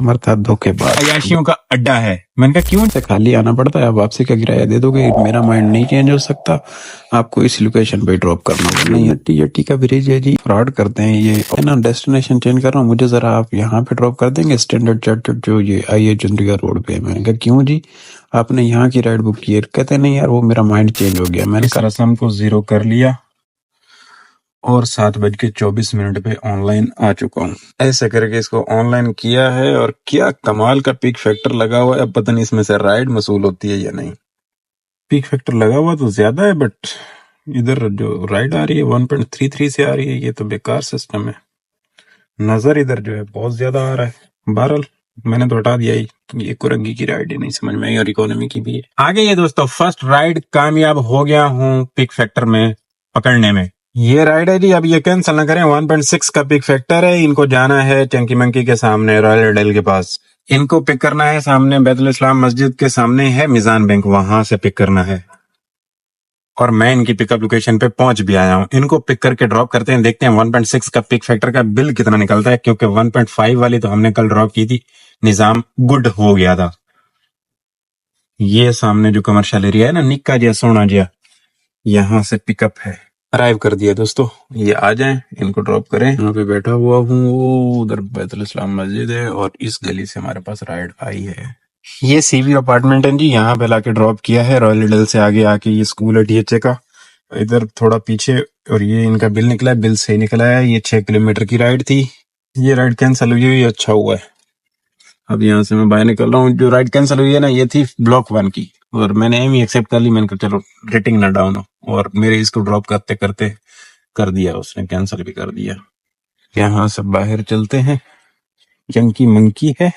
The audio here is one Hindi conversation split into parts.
कस्टमर था धोखेबाज। अयाशियों का अड्डा है। मैंने कहा क्यों? से खाली आना पड़ता है, आप वापसी का किराया दे दोगे, मेरा माइंड नहीं चेंज हो सकता, आपको इस लोकेशन पे ड्रॉप करना होगा। नहीं यट्टी का ब्रिज है जी, फ्रॉड करते हैं ये। है ना, डेस्टिनेशन चेंज कर रहा हूँ, मुझे जरा आप यहाँ पे ड्रॉप कर देंगे स्टैंडर्ड चार्टर्ड जो ये आईए चंडीगढ़ रोड पे है। मैंने कहा क्यों जी, आपने यहाँ की राइड बुक की है? कहते नहीं यार वो मेरा माइंड चेंज हो गया। मैंने इस रस्म को 0 कर लिया और 7:24 पे ऑनलाइन आ चुका हूँ। ऐसे करके इसको ऑनलाइन किया है और क्या कमाल का पिक फैक्टर लगा हुआ है। अब पता नहीं इसमें से राइड मसूल होती है या नहीं। पिक फैक्टर लगा हुआ तो ज्यादा है, बट इधर जो राइड आ रही है 1.33 से आ रही है, ये तो बेकार सिस्टम है। नजर इधर जो है बहुत ज्यादा आ रहा है। बहरहाल मैंने तो हटा दिया ही, ये कुरंगी की राइड ही नहीं समझ में आई और इकोनॉमी की भी है। आगे ये दोस्तों फर्स्ट राइड कामयाब हो गया हूँ पिक फैक्टर में पकड़ने में। ये राइड है जी, अब ये कैंसिल ना करें। 1.6 का पिक फैक्टर है। इनको जाना है चंकी मंकी के सामने रॉयल डेल के पास। इनको पिक करना है सामने बैतुल इस्लाम मस्जिद के सामने है मिजान बैंक, वहां से पिक करना है। और मैं इनकी पिकअप लोकेशन पे पहुंच भी आया हूं। इनको पिक करके ड्रॉप करते हैं, देखते हैं 1.6 का पिक फैक्टर का बिल कितना निकलता है, क्योंकि 1.5 वाली तो हमने कल ड्रॉप की थी, निजाम गुड हो गया था। ये सामने जो कमर्शियल एरिया है ना, निक्का जिया सोना जिया, यहां से पिकअप है। अराइव कर दिया दोस्तों, ये आ जाएं, इनको ड्रॉप करें। यहाँ पे बैठा हुआ हूँ, उधर बैतुल इस्लाम मस्जिद है और इस गली से हमारे पास राइड आई है। ये सीवी अपार्टमेंट है जी, यहाँ पे लाके ड्रॉप किया है। रॉयल डेल से आगे आके ये स्कूल है डीएचए का, इधर थोड़ा पीछे। और ये इनका बिल निकला है, बिल सही निकला है। ये 6 किलोमीटर की राइड थी, ये राइड कैंसिल हुई है, अच्छा हुआ है। अब यहाँ से मैं बाहर निकल रहा हूँ। जो राइड कैंसिल हुई है ना, ये थी ब्लॉक 1 की, और मैंने एम ही एक्सेप्ट कर ली। मैंने कहा चलो रेटिंग ना डाउन हो, और मेरे इसको ड्रॉप करते करते कर दिया उसने, कैंसिल भी कर दिया। यहाँ से बाहर चलते हैं, चंकी मंकी है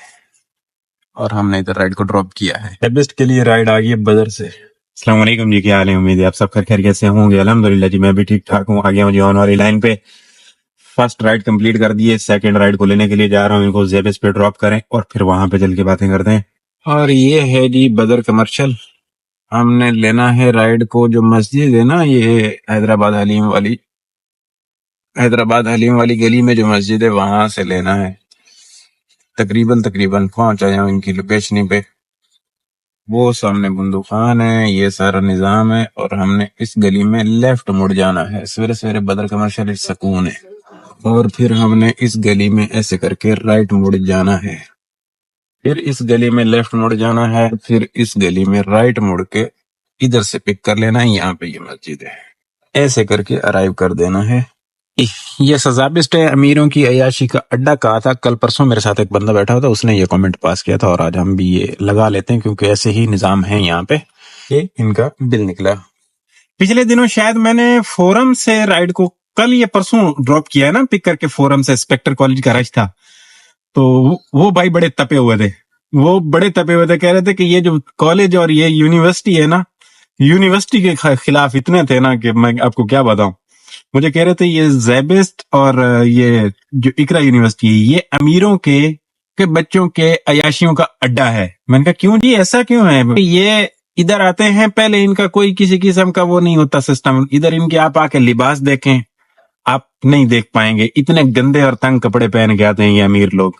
और हमने इधर राइड को ड्रॉप किया है। बेस्ट के लिए राइड आ गई है बदर से। अस्सलाम वालेकुम जी, क्या हाल है? उम्मीद है आप सब खैरियत से होंगे। अल्हम्दुलिल्लाह जी, मैं भी ठीक ठाक हूँ। आ गया हूँ जी ऑन वाली लाइन पे। फर्स्ट राइड कंप्लीट कर दी है, सेकंड राइड को लेने के लिए जा रहा हूँ। इनको जेबेस पे ड्रॉप करें और फिर वहां पे चल के बातें करते हैं। और ये है जी बदर कमर्शियल। हमने लेना है राइड को, जो मस्जिद है ना, ये हैदराबाद हलीम वाली गली में जो मस्जिद है, वहां से लेना है। तकरीबन पहुंच आया हूँ इनकी लोकेशन पे। वो सामने बंदूकान है, ये सारा निजाम है, और हमने इस गली में लेफ्ट मुड़ जाना है। सवेरे सवेरे बदर कमर्शियल सुकून है। और फिर हमने इस गली में ऐसे करके राइट मुड़ जाना है, फिर इस गली में लेफ्ट मुड़ जाना है, फिर इस गली में राइट मुड़ के इधर से पिक कर लेना है। यहाँ पे ये मस्जिद है, ऐसे करके अराइव कर देना है। ये सजाबिस्ट है अमीरों की अयाशी का अड्डा। कहा था कल परसों, मेरे साथ एक बंदा बैठा था, उसने ये कमेंट पास किया था, और आज हम भी ये लगा लेते हैं क्योंकि ऐसे ही निजाम है यहाँ पे। ये इनका बिल निकला। पिछले दिनों शायद मैंने फोरम से राइड को, कल ये परसों ड्रॉप किया है ना, पिक करके फोरम से। स्पेक्टर कॉलेज का रश था, तो वो भाई बड़े तपे हुए थे। कह रहे थे कि ये जो कॉलेज और ये यूनिवर्सिटी है ना, यूनिवर्सिटी के खिलाफ इतने थे ना कि मैं आपको क्या बताऊं। मुझे कह रहे थे ये ज़ेबिस्ट और ये जो इकरा यूनिवर्सिटी है, ये अमीरों के बच्चों के अयाशियों का अड्डा है। मैंने कहा क्यों जी, ऐसा क्यों है? ये इधर आते हैं, पहले इनका कोई किसी किस्म का वो नहीं होता सिस्टम। इधर इनके आप आके लिबास देखें, आप नहीं देख पाएंगे। इतने गंदे और तंग कपड़े पहन के आते हैं ये अमीर लोग।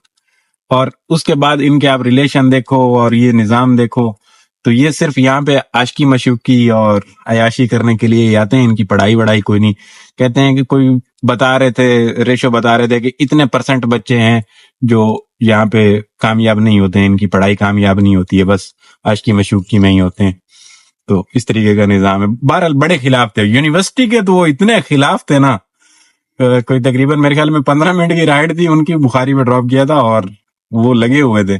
और उसके बाद इनके आप रिलेशन देखो और ये निजाम देखो, तो ये सिर्फ यहाँ पे आशिकी मशूकी और अयाशी करने के लिए आते हैं। इनकी पढ़ाई वढ़ाई कोई नहीं। कहते हैं कि कोई बता रहे थे, रेशो बता रहे थे कि इतने % बच्चे हैं जो यहाँ पे कामयाब नहीं होते हैं, इनकी पढ़ाई कामयाब नहीं होती है, बस आशिकी मशूकी में ही होते हैं। तो इस तरीके का निजाम है। बहरहाल बड़े खिलाफ थे यूनिवर्सिटी के, तो वो इतने खिलाफ थे ना, कोई तकरीबन मेरे ख्याल में 15 मिनट की राइड थी उनकी, बुखारी में ड्रॉप किया था और वो लगे हुए थे।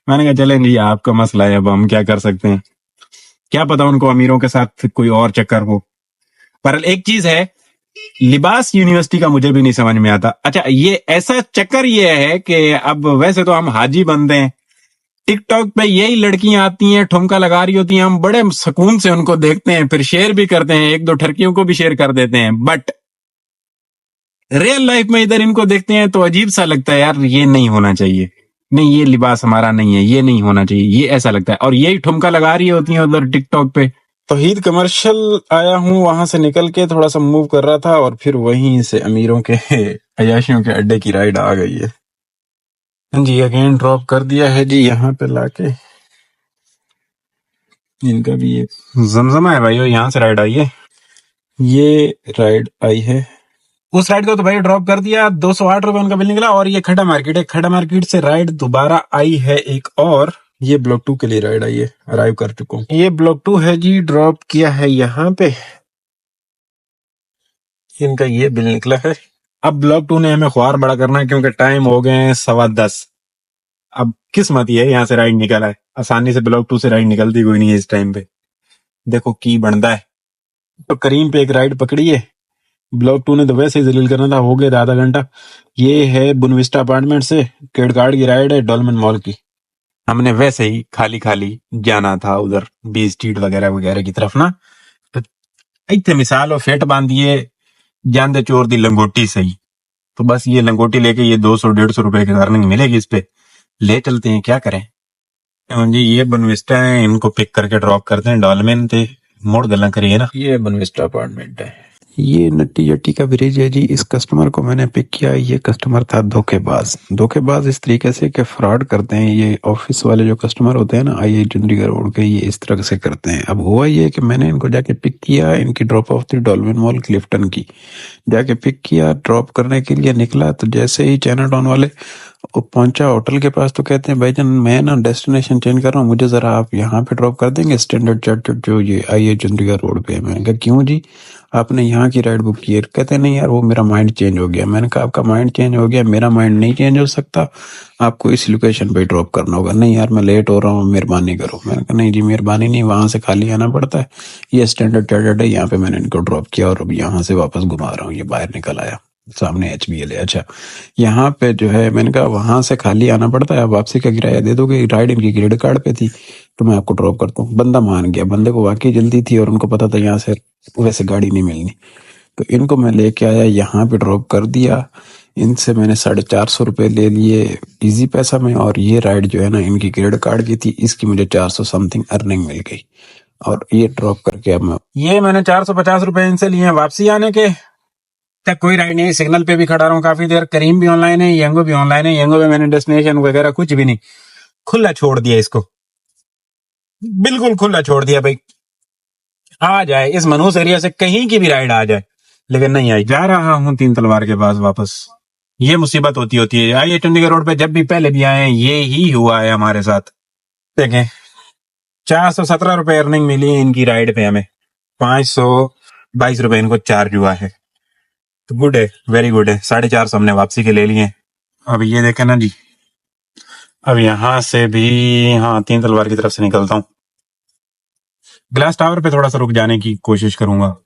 मैंने कहा चलें जी, आपका मसला है, अब हम क्या कर सकते हैं। क्या पता उनको अमीरों के साथ कोई और चक्कर हो। पर एक चीज है, लिबास यूनिवर्सिटी का मुझे भी नहीं समझ में आता। अच्छा, ये ऐसा चक्कर ये है कि अब वैसे तो हम हाजी बनते हैं, टिकटॉक पे यही लड़कियां आती हैं, ठुमका लगा रही होती हैं, हम बड़े सुकून से उनको देखते हैं, फिर शेयर भी करते हैं, 1-2 ठरकियों को भी शेयर कर देते हैं। बट रियल लाइफ में इधर इनको देखते हैं तो अजीब सा लगता है, यार ये नहीं होना चाहिए, नहीं ये लिबास हमारा नहीं है, ये नहीं होना चाहिए, ये ऐसा लगता है। और यही ठुमका लगा रही होती हैं उधर टिकटॉक पे। तौहीद कमर्शियल आया हूँ, वहां से निकल के थोड़ा सा मूव कर रहा था, और फिर वहीं से अमीरों के अयाशियों के अड्डे की राइड आ गई है। हाँ जी, अगेन ड्रॉप कर दिया है जी यहाँ पे लाके। इनका भी ये जमजमा है भाई, यहाँ से राइड आई है, ये राइड आई है। उस राइड को तो भाई ड्रॉप कर दिया, 208 रुपए उनका बिल निकला। और ये खड़ा मार्केट है, खड़ा मार्केट से राइड दोबारा आई है एक और, ये ब्लॉक 2 के लिए राइड आई है, अराइव कर चुका हूँ। ये ब्लॉक 2 है जी, ड्रॉप किया है यहाँ पे, इनका ये बिल निकला है। अब ब्लॉक 2 ने हमें ख्वार बड़ा करना है क्योंकि टाइम हो गए हैं 10:15। अब किस्मत ये है यहाँ से राइड निकला है, आसानी से ब्लॉक 2 से राइड निकलती कोई नहीं है इस टाइम पे। देखो की बनता है। तो करीम पे एक राइड पकड़ी है, ब्लॉक 2 ने तो वैसे ही जलील करना था, हो गया आधा घंटा। ये है बुनविस्टा अपार्टमेंट से क्रेडिट की राइड है डॉल्मेन मॉल की। हमने वैसे ही खाली खाली जाना था उधर बी स्ट्रीट वगैरह वगैरह की तरफ ना, तो इतने मिसाल और फेट बांधिए जान दे चोर दी लंगोटी सही। तो बस ये लंगोटी लेके ये 200-150 रुपए की अर्निंग मिलेगी, इस पे ले चलते हैं, क्या करें। हाँ जी, ये बनविस्टा है, इनको पिक करके ड्रॉप करते हैं डॉलमेन ते, मोड़ गला करिए ना। ये बनविस्टा अपार्टमेंट है, ये नट्टी जट्टी का ब्रिज है जी। इस कस्टमर को मैंने पिक किया, ये कस्टमर था धोखेबाज। धोखेबाज इस तरीके से कि फ्रॉड करते हैं, ये ऑफिस वाले जो कस्टमर होते हैं ना आई चंडीगढ़ रोड के, ये इस तरह से करते हैं। अब हुआ ये कि मैंने इनको जाके पिक किया, इनकी ड्रॉप ऑफ थी डॉल्मेन मॉल क्लिफ्टन की, जाके पिक किया, ड्रॉप करने के लिए निकला। तो जैसे ही चाइना टाउन वाले वो पहुंचा होटल के पास, तो कहते हैं भाईजान मैं ना डेस्टिनेशन चेंज कर रहा हूँ, मुझे जरा आप यहाँ पे ड्रॉप कर देंगे स्टैंडर्ड चार्टर्ड जो ये आई चंडीगढ़ रोड पे है। मैंने कहा क्यों जी, आपने यहाँ की राइड बुक की है? कहते हैं नहीं यार वो मेरा माइंड चेंज हो गया। मैंने कहा आपका माइंड चेंज हो गया, मेरा माइंड नहीं चेंज हो सकता, आपको इस लोकेशन पे ड्रॉप करना होगा। नहीं यार मैं लेट हो रहा हूँ, मेहरबानी करो। मैंने कहा नहीं जी मेहरबानी नहीं, वहां से खाली आना पड़ता है, ये स्टैंडर्ड चार्टर्ड है, यहाँ पे मैंने इनको ड्रॉप किया और अब यहाँ से वापस घुमा रहा हूँ। ये बाहर निकल आया, सामने HBL है। अच्छा यहाँ पे जो है मैंने कहा वहां से खाली आना पड़ता है, आप वापसी का किराया दे दोगे? राइड इनकी क्रेडिट कार्ड पे थी, तो मैं आपको ड्रॉप करता हूँ। बंदा मान गया, बंदे को वाकई जल्दी थी और उनको पता था यहाँ से वैसे गाड़ी नहीं मिलनी। तो इनको मैं लेके आया, यहाँ पे ड्रॉप कर दिया। इनसे मैंने 450 रुपये ले लिए इजी पैसा में, और ये राइड जो है ना इनकी क्रेडिट कार्ड की थी, इसकी मुझे 400 समथिंग अर्निंग मिल गई। और ये ड्रॉप करके अब मैं, ये मैंने 450 रुपए इनसे लिए वापसी आने के। तक कोई राइड नहीं, सिग्नल पे भी खड़ा रहा हूँ काफी देर। करीम भी ऑनलाइन है, यंगो भी ऑनलाइन है। यंगो पे मैंने डेस्टिनेशन वगैरह कुछ भी नहीं, खुला छोड़ दिया इसको, बिल्कुल खुला छोड़ दिया भाई, आ जाए इस मनहूस एरिया से कहीं की भी राइड आ जाए। लेकिन नहीं आई। जा रहा हूँ 3 तलवार के पास वापस। ये मुसीबत होती है। आइए चंडीगढ़ रोड पे जब भी पहले भी आए हैं ये ही हुआ है हमारे साथ। देखें 417 रुपए अर्निंग मिली इनकी राइड पे, हमें 522 रुपए इनको चार्ज हुआ है। तो गुड है, वेरी गुड है। 450 हमने वापसी के ले लिए। अब ये देखें ना जी, अब यहाँ से भी हाँ 3 तलवार की तरफ से निकलता हूँ। ग्लास टावर पे थोड़ा सा रुक जाने की कोशिश करूंगा।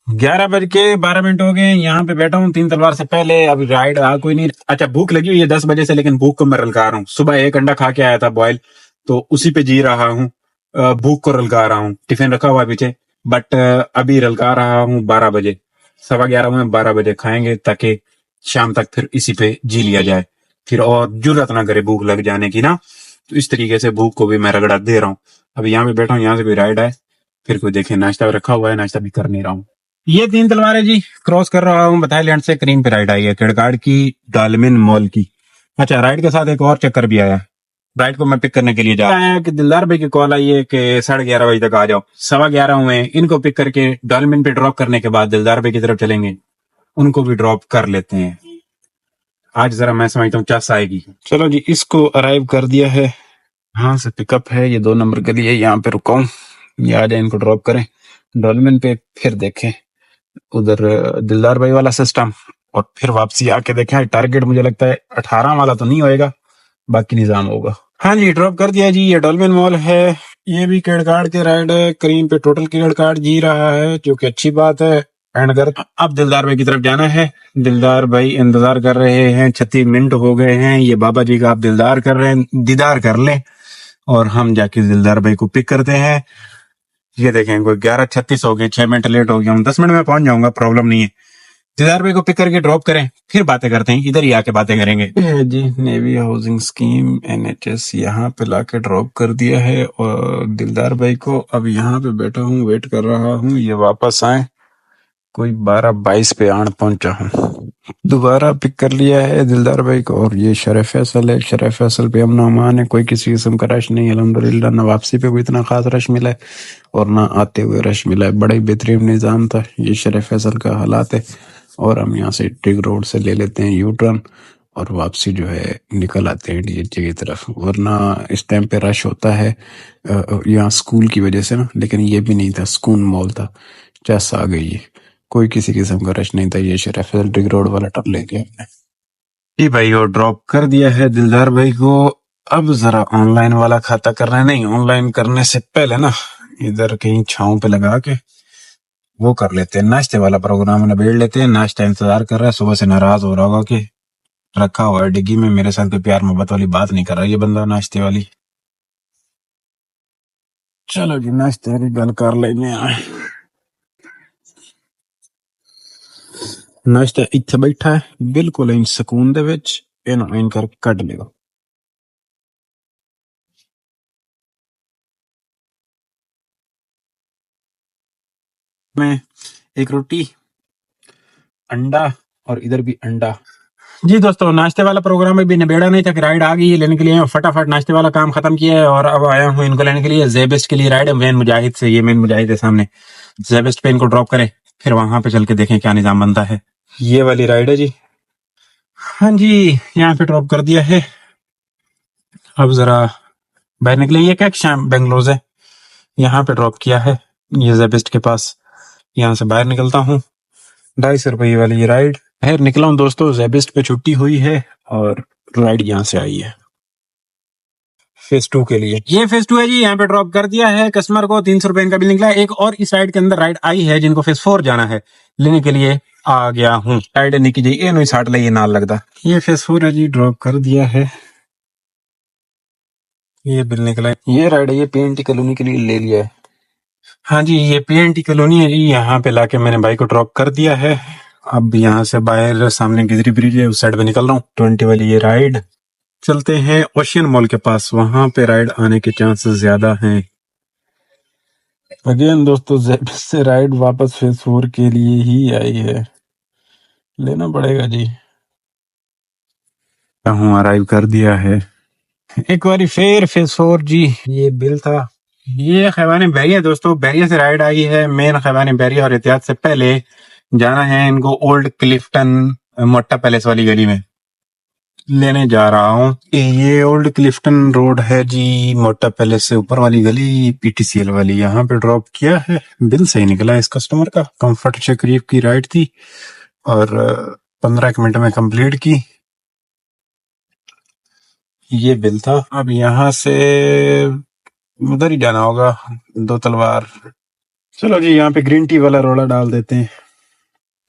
11:12 हो गए, यहाँ पे बैठा हूँ 3 तलवार से पहले। अभी राइड आ कोई नहीं। अच्छा भूख लगी हुई है 10 बजे से, लेकिन भूख को मैं रलका रहा हूँ। सुबह 1 अंडा खा के आया था बॉयल, तो उसी पे जी रहा हूँ। भूख को रलका रहा हूँ। टिफिन रखा हुआ है पीछे, बट अभी रलका रहा हूँ। 12 बजे, 11:15 में 12 बजे खाएंगे ताकि शाम तक फिर इसी पे जी लिया जाए, फिर और जरूरत ना करे भूख लग जाने की ना। तो इस तरीके से भूख को भी मैं रगड़ा दे रहा हूँ। अभी यहाँ पे बैठा हूँ, यहाँ से कोई राइड आए फिर कोई देखे। नाश्ता रखा हुआ है, नाश्ता भी कर नहीं रहा हूँ। ये 3 तलवारें जी क्रॉस कर रहा हूँ। बताइलैंड से करीम पे राइड आई है, किड़गाड़ की डॉल्मेन मॉल की। अच्छा राइड के साथ एक और चक्कर भी आया। राइड को मैं पिक करने के लिए जा रहा कि दिलदार भाई की कॉल आई है कि 11:30 बजे तक आ जाओ। 11:15 हुए, इनको पिक करके डॉल्मेन पे ड्रॉप करने के बाद दिलदार भाई की तरफ चलेंगे, उनको भी ड्रॉप कर लेते हैं। आज जरा मैं समझता हूँ चस आएगी। चलो जी, इसको अराइव कर दिया है, यहाँ से पिकअप है। ये 2 नंबर के लिए यहाँ पे रुका हूँ, ये आ जाए इनको ड्रॉप करें डॉल्मेन पे, फिर देखें उधर दिलदार भाई वाला सिस्टम, और फिर वापसी आके देखें। टारगेट मुझे लगता है 18 वाला तो नहीं होएगा, बाकी निजाम होगा। हाँ जी ड्रॉप कर दिया जी, ये डॉल्मेन मॉल है। ये भी क्रेडिट कार्ड के राइड है, करीम पे टोटल क्रेडिट कार्ड जी रहा है, जो कि अच्छी बात है। एंड अगर अब दिलदार भाई की तरफ जाना है, दिलदार भाई इंतजार कर रहे हैं। 36 मिनट हो गए हैं, ये बाबा जी का आप दिलदार कर रहे हैं, दीदार कर लें और हम जाके दिलदार भाई को पिक करते हैं। ये देखें कोई 11:36 हो गए, 6 मिनट लेट हो गया हूँ, 10 मिनट में पहुंच जाऊंगा, प्रॉब्लम नहीं है। दिलदार भाई को पिक करके ड्रॉप करें, फिर बातें करते हैं, इधर ही आके बातें करेंगे। जी नेवी हाउसिंग स्कीम NHS यहाँ पे लाके ड्रॉप कर दिया है और दिलदार भाई को। अब यहाँ पे बैठा हूँ, वेट कर रहा हूँ ये वापस आए। कोई 12:22 पे आन पहुंचा हूँ। दोबारा पिक कर लिया है दिलदार भाई को। और ये शरफ फैसल है, शरफ फैसल पे अमन अमान है, कोई किसी किस्म का रश नहीं अल्हम्दुलिल्लाह। ना वापसी पे कोई इतना खास रश मिला है और ना आते हुए रश मिला है। बड़ा ही बेहतरीन निज़ाम था। ये शरफ फैसल का हालात है। और हम यहाँ से टिग रोड से ले लेते हैं यू टर्न और वापसी जो है निकल आते हैं डीएचए की तरफ। वरना इस टाइम पे रश होता है यहाँ स्कूल की वजह से ना, लेकिन ये भी नहीं था, सुकून मॉल था। चेस आ गई है, कोई किसी किस्म का रश नहीं था। ये शरफ टिग रोड वाला टर्न ले गया हमने। जी भाई, और ड्रॉप कर दिया है दिलदार भाई को। अब जरा ऑनलाइन वाला खाता करना है। नहीं, ऑनलाइन करने से पहले ना इधर कहीं छांव पे लगा के वो कर लेते हैं, नाश्ते वाला प्रोग्राम निबेड़ लेते हैं। नाश्ता इंतजार कर रहा है, सुबह से नाराज हो रहा होगा कि रखा हुआ है डिग्गी में, मेरे साथ कोई प्यार मोहब्बत वाली बात नहीं कर रहा ये बंदा नाश्ते वाली। चलो जी, नाश्ते वाली गल कर लेने आए। नाश्ता इत्थे बैठा है बिल्कुल इन सुकून दे विच, इन्हों इन करके कट लेगा। मैं एक रोटी, अंडा और इधर भी अंडा। जी दोस्तों, नाश्ते वाला प्रोग्राम अभी निबेड़ा नहीं था कि राइड आ गई है लेने के लिए। फटाफट नाश्ते वाला काम खत्म किया है और अब आया हूँ इनको लेने के लिए जेबेस्ट के लिए। राइड है मेन मुजाहिद से, ये मेन मुजाहिद है सामने। जेबेस्ट पे इनको ड्रॉप करें, फिर वहां पे चल के देखें क्या निजाम बनता है। ये वाली राइड है जी। हाँ जी, यहाँ पे ड्रॉप कर दिया है। अब जरा बाहर निकले। ये क्या शाम बेंगलोर है, यहाँ पे ड्रॉप किया है ये जेबेस्ट के पास। यहाँ से बाहर निकलता हूँ। 250 रुपये वाली ये राइड। बाहर निकला हूँ दोस्तों, जेबेस्ट पे छुट्टी हुई है और राइड यहाँ से आई है फेज 2 के लिए। ये फेज 2 है जी, यहाँ पे ड्रॉप कर दिया है कस्टमर को। 300 रुपए इनका बिल निकला है। एक और इस राइड के अंदर राइड आई है जिनको फेज 4 जाना है, लेने के लिए आ गया हूँ। राइड निकी जी ए 60 ये नाल लगता। ये फेज 4 है जी, ड्रॉप कर दिया है। ये बिल निकला है। ये राइड है, ये पीएनटी कॉलोनी के लिए ले लिया है। हाँ जी, ये पीएनटी कॉलोनी है जी। यहाँ पे लाके मैंने बाइक को ड्रॉप कर दिया है। अब यहाँ से बाहर सामने गिजरी ब्रिज है, उस साइड पे निकल रहा हूँ। 20 वाली ये राइड। चलते हैं ओशियन मॉल के पास, वहां पे राइड आने के चांसेस ज्यादा हैं। अगेन दोस्तों, जेड से राइड वापस फेज 4 के लिए ही आई है, लेना पड़ेगा जी। हूँ अराइव कर दिया है एक बारी फिर फेज 4 जी। ये बिल था। ये खैबान बैरिया दोस्तों, बैरिया से राइड आई है। मेन खैबान बैरिया और एहतियात से पहले जाना है इनको ओल्ड क्लिफ्टन मोटा पैलेस वाली गली में लेने जा रहा हूँ। ये ओल्ड क्लिफ्टन रोड है जी, मोटा पैलेस से ऊपर वाली गली, पीटीसीएल वाली। यहाँ पे ड्रॉप किया है। बिल सही निकला है इस कस्टमर का। कंफर्ट से करीब की राइड थी और 15 मिनट में कंप्लीट की। ये बिल था। अब यहाँ से उधर ही जाना होगा, दो तलवार। चलो जी, यहाँ पे ग्रीन टी वाला रोड़ा डाल देते हैं।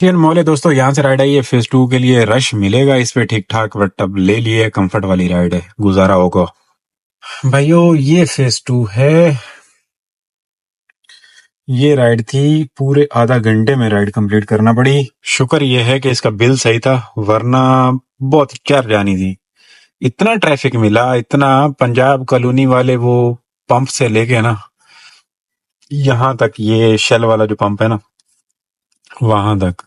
फिर मोले दोस्तों, यहाँ से राइड आई है फेज 2 के लिए। रश मिलेगा इस पे ठीक ठाक, बट अब ले लिए। कंफर्ट वाली राइड है, गुजारा होगा भाइयों। ये फेज 2 है। ये राइड थी, पूरे आधा घंटे में राइड कंप्लीट करना पड़ी। शुक्र ये है कि इसका बिल सही था, वरना बहुत चर जानी थी। इतना ट्रैफिक मिला, इतना। पंजाब कॉलोनी वाले वो पंप से लेके ना यहाँ तक, ये शेल वाला जो पंप है ना, वहां तक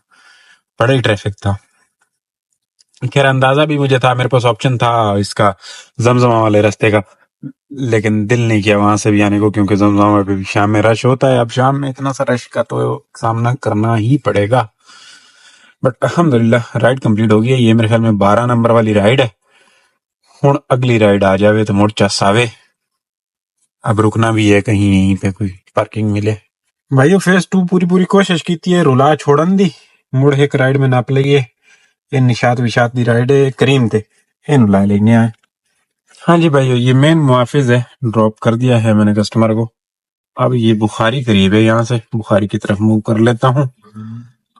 बड़ा ही ट्रैफिक था। खैर अंदाजा भी मुझे था, मेरे पास ऑप्शन था इसका जमजमा वाले रास्ते का, लेकिन दिल नहीं किया वहां से भी आने को, क्योंकि जमजमा में भी शाम में रश होता है। अब शाम में इतना सा रश का तो सामना करना ही पड़ेगा। बट अल्हम्दुलिल्लाह राइड कंप्लीट हो गई है। ये मेरे ख्याल में 12 नंबर वाली राइड है। हुण अगली राइड आ जावे तो मुड़ चस आवे। अब रुकना भी है कहीं, यहीं पे कोई पार्किंग मिले। भाइयों, फेज 2 पूरी पूरी कोशिश की है रुला छोड़न दी। मुड़ एक राइड में नाप लईए। ये निशात विशात दी राइड है, करीम थे इन ला लेने आए। हाँ जी भाइयों, ये मेन मुआफिज है, ड्रॉप कर दिया है मैंने कस्टमर को। अब ये बुखारी करीब है, यहाँ से बुखारी की तरफ मूव कर लेता हूँ।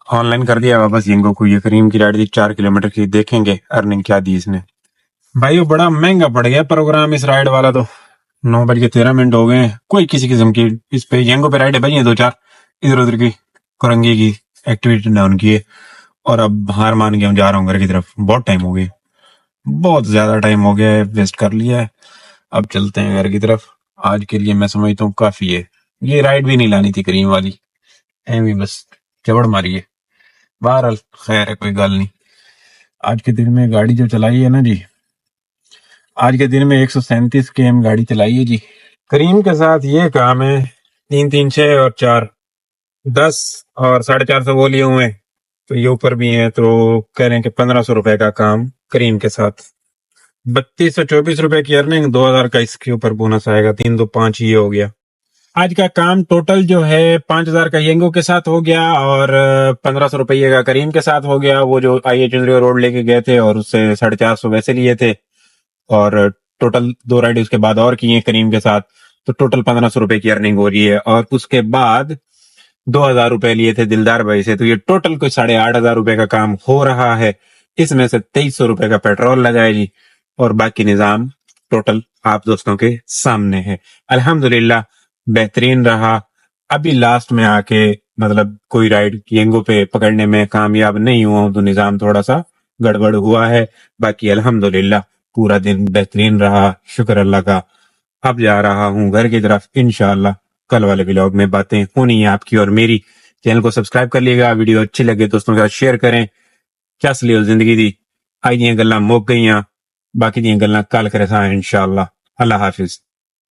ऑनलाइन कर दिया वापस इनको को। ये करीम की राइड दी 4 किलोमीटर की, देखेंगे अर्निंग क्या दी इसने। भाइयों, बड़ा महंगा पड़ गया प्रोग्राम इस राइड वाला तो। 9 बज के 13 मिनट हो गए। कोई किसी किस्म की इस पे यंगो पे राइड है भाई, 2-4 इधर उधर की कुरंगी की एक्टिविटी डाउन की है। और अब हार मान गया हूँ, जा रहा हूँ घर की तरफ। बहुत टाइम हो गया, बहुत ज्यादा टाइम हो गया है, वेस्ट कर लिया है। अब चलते हैं घर की तरफ। आज के लिए मैं समझता हूँ काफी है। ये राइड भी नहीं लानी थी करीम वाली, एवी बस चबड़ मारी है। बहरहाल खैर है, कोई गल नहीं। आज के दिन में गाड़ी जो चलाई है ना जी, आज के दिन में 137 km गाड़ी चलाई है जी। करीम के साथ ये काम है, 3 3 6 और 4 10 और 450 वो लिए हुए, तो ये ऊपर भी है, तो कह रहे हैं कि 1500 रुपए का काम करीम के साथ। 3224 रुपए की अर्निंग, 2000 का इसके ऊपर बोनस आएगा, 3 2 5 ये हो गया। आज का काम टोटल जो है 5000 का येंगो के साथ हो गया और 1500 रुपये का करीम के साथ हो गया। वो जो आइए चुंदरी रोड लेके गए थे और उससे 450 वैसे लिए थे, और टोटल 2 राइड उसके बाद और किए करीम के साथ, तो टोटल 1500 रुपए की अर्निंग हो रही है। और उसके बाद 2000 रुपए लिए थे दिलदार भाई से, तो ये टोटल कोई 8500 रुपए का काम हो रहा है। इसमें से 2300 रुपए का पेट्रोल लगा है जी, और बाकी निजाम टोटल आप दोस्तों के सामने है। अल्हम्दुलिल्लाह बेहतरीन रहा। अभी लास्ट में आके मतलब कोई राइड येंगो पे पकड़ने में कामयाब नहीं हुआ हूं, तो निजाम थोड़ा सा गड़बड़ हुआ है। बाकी अल्हम्दुलिल्लाह पूरा दिन बेहतरीन रहा, शुक्र अल्लाह का। अब जा रहा हूं घर की तरफ, इंशाअल्लाह कल वाले व्लॉग में बातें होनी है आपकी और मेरी। चैनल को सब्सक्राइब कर लीजिएगा, वीडियो अच्छी लगे दोस्तों के साथ शेयर करें। क्या सलियो जिंदगी दी, आई दियां गल्लां मुक गईयां, बाकी दियां गल्लां कल करे इंशाअल्लाह। अल्लाह हाफिज।